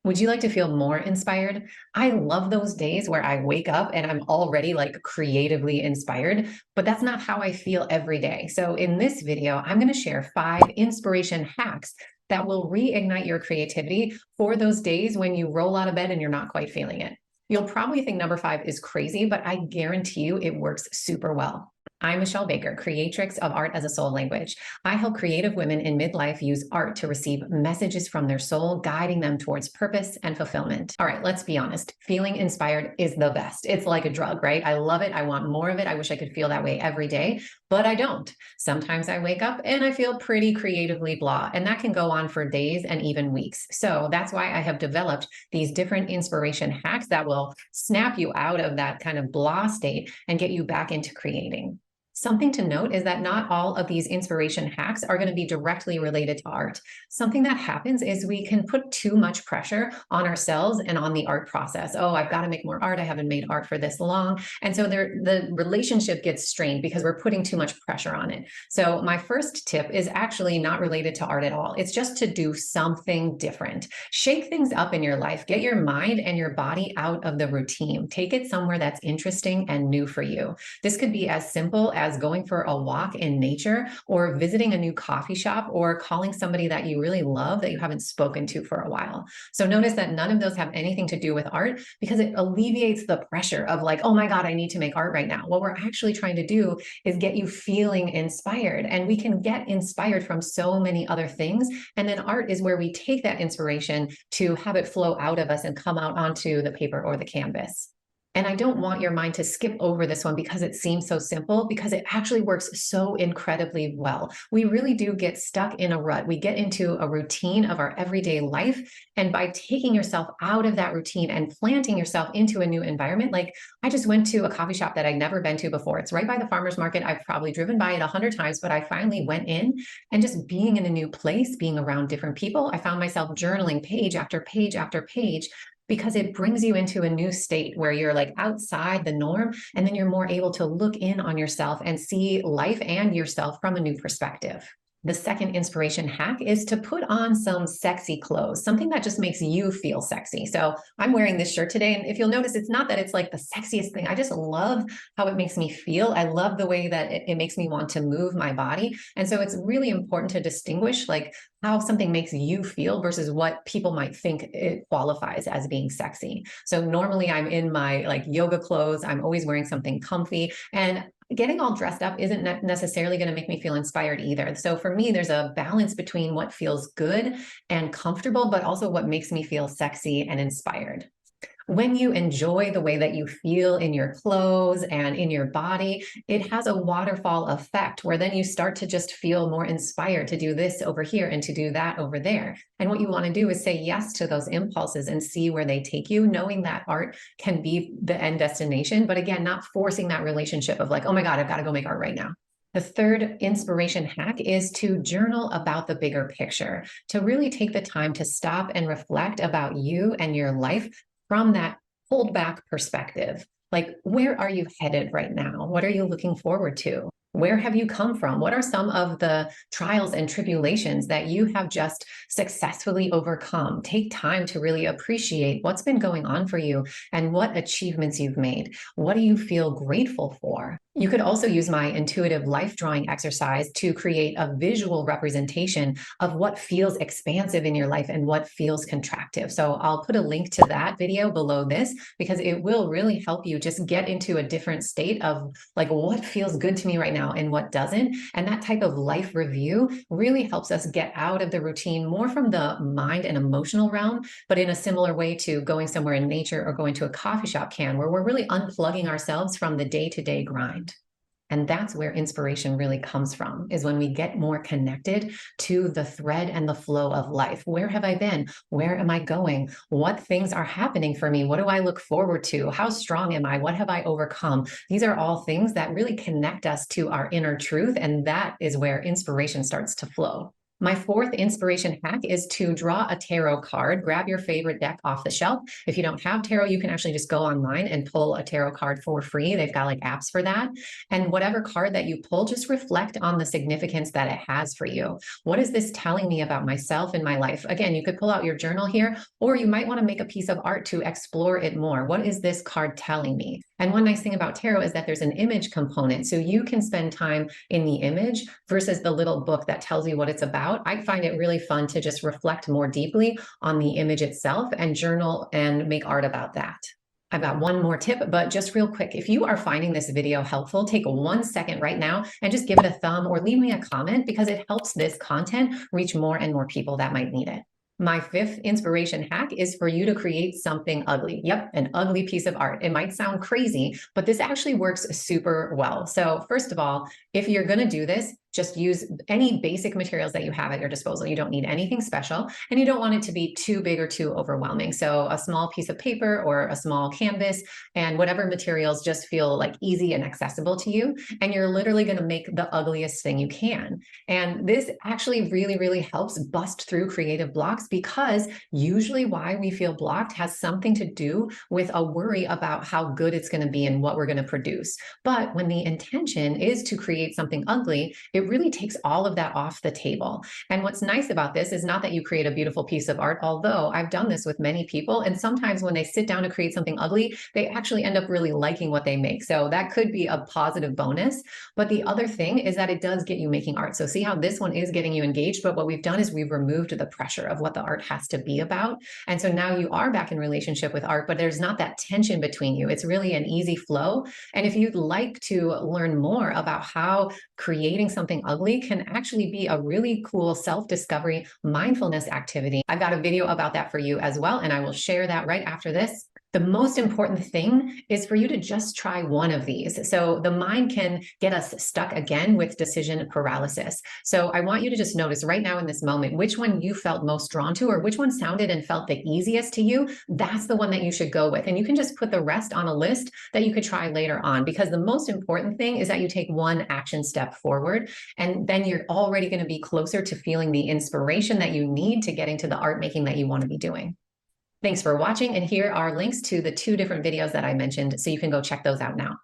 Would you like to feel more inspired? I love those days where I wake up and I'm already like creatively inspired, but that's not how I feel every day. So in this video, I'm going to share 5 inspiration hacks that will reignite your creativity for those days when you roll out of bed and you're not quite feeling it. You'll probably think number 5 is crazy, but I guarantee you it works super well. I'm Michelle Baker, creatrix of Art as a Soul Language. I help creative women in midlife use art to receive messages from their soul, guiding them towards purpose and fulfillment. All right, let's be honest. Feeling inspired is the best. It's like a drug, right? I love it. I want more of it. I wish I could feel that way every day, but I don't. Sometimes I wake up and I feel pretty creatively blah, and that can go on for days and even weeks. So that's why I have developed these different inspiration hacks that will snap you out of that kind of blah state and get you back into creating. Something to note is that not all of these inspiration hacks are going to be directly related to art. Something that happens is we can put too much pressure on ourselves and on the art process. Oh, I've got to make more art. I haven't made art for this long. And so the relationship gets strained because we're putting too much pressure on it. So my first tip is actually not related to art at all. It's just to do something different. Shake things up in your life. Get your mind and your body out of the routine. Take it somewhere that's interesting and new for you. This could be as simple as going for a walk in nature, or visiting a new coffee shop, or calling somebody that you really love that you haven't spoken to for a while. So notice that none of those have anything to do with art, because it alleviates the pressure of like, oh my God, I need to make art right now. What we're actually trying to do is get you feeling inspired. And we can get inspired from so many other things. And then art is where we take that inspiration to have it flow out of us and come out onto the paper or the canvas. And I don't want your mind to skip over this one because it seems so simple, because it actually works so incredibly well. We really do get stuck in a rut. We get into a routine of our everyday life. And by taking yourself out of that routine and planting yourself into a new environment, like I just went to a coffee shop that I'd never been to before. It's right by the farmer's market. I've probably driven by it 100 times, but I finally went in, and just being in a new place, being around different people, I found myself journaling page after page after page, because it brings you into a new state where you're like outside the norm, and then you're more able to look in on yourself and see life and yourself from a new perspective. The second inspiration hack is to put on some sexy clothes, something that just makes you feel sexy. So I'm wearing this shirt today, and if you'll notice, it's not that it's like the sexiest thing. I just love how it makes me feel. I love the way that it makes me want to move my body. And so it's really important to distinguish like how something makes you feel versus what people might think it qualifies as being sexy. So normally I'm in my like yoga clothes. I'm always wearing something comfy, and getting all dressed up isn't necessarily going to make me feel inspired either. So for me, there's a balance between what feels good and comfortable, but also what makes me feel sexy and inspired. When you enjoy the way that you feel in your clothes and in your body, it has a waterfall effect where then you start to just feel more inspired to do this over here and to do that over there. And what you want to do is say yes to those impulses and see where they take you, knowing that art can be the end destination, but again, not forcing that relationship of like, oh my God, I've got to go make art right now. The third inspiration hack is to journal about the bigger picture, to really take the time to stop and reflect about you and your life from that hold back perspective. Like, where are you headed right now? What are you looking forward to? Where have you come from? What are some of the trials and tribulations that you have just successfully overcome? Take time to really appreciate what's been going on for you and what achievements you've made. What do you feel grateful for? You could also use my intuitive life drawing exercise to create a visual representation of what feels expansive in your life and what feels contractive. So I'll put a link to that video below this, because it will really help you just get into a different state of like what feels good to me right now and what doesn't. And that type of life review really helps us get out of the routine more from the mind and emotional realm, but in a similar way to going somewhere in nature or going to a coffee shop can, where we're really unplugging ourselves from the day-to-day grind. And that's where inspiration really comes from, is when we get more connected to the thread and the flow of life. Where have I been? Where am I going? What things are happening for me? What do I look forward to? How strong am I? What have I overcome? These are all things that really connect us to our inner truth. And that is where inspiration starts to flow. My fourth inspiration hack is to draw a tarot card. Grab your favorite deck off the shelf. If you don't have tarot, you can actually just go online and pull a tarot card for free. They've got like apps for that. And whatever card that you pull, just reflect on the significance that it has for you. What is this telling me about myself in my life? Again, you could pull out your journal here, or you might want to make a piece of art to explore it more. What is this card telling me? And one nice thing about tarot is that there's an image component. So you can spend time in the image versus the little book that tells you what it's about. I find it really fun to just reflect more deeply on the image itself and journal and make art about that. I've got one more tip, but just real quick, if you are finding this video helpful, take 1 second right now and just give it a thumb or leave me a comment, because it helps this content reach more and more people that might need it. My fifth inspiration hack is for you to create something ugly. Yep, an ugly piece of art. It might sound crazy, but this actually works super well. So first of all, if you're going to do this, just use any basic materials that you have at your disposal. You don't need anything special, and you don't want it to be too big or too overwhelming. So a small piece of paper or a small canvas, and whatever materials just feel like easy and accessible to you. And you're literally going to make the ugliest thing you can. And this actually really, really helps bust through creative blocks, because usually why we feel blocked has something to do with a worry about how good it's going to be and what we're going to produce. But when the intention is to create something ugly, it really takes all of that off the table. And what's nice about this is not that you create a beautiful piece of art, although I've done this with many people. And sometimes when they sit down to create something ugly, they actually end up really liking what they make. So that could be a positive bonus. But the other thing is that it does get you making art. So see how this one is getting you engaged, but what we've done is we've removed the pressure of what the art has to be about. And so now you are back in relationship with art, but there's not that tension between you. It's really an easy flow. And if you'd like to learn more about how creating something ugly can actually be a really cool self-discovery mindfulness activity, I've got a video about that for you as well, and I will share that right after this. The most important thing is for you to just try one of these. So the mind can get us stuck again with decision paralysis. So I want you to just notice right now in this moment, which one you felt most drawn to, or which one sounded and felt the easiest to you. That's the one that you should go with. And you can just put the rest on a list that you could try later on, because the most important thing is that you take one action step forward, and then you're already going to be closer to feeling the inspiration that you need to getting to the art making that you want to be doing. Thanks for watching, and here are links to the 2 different videos that I mentioned, so you can go check those out now.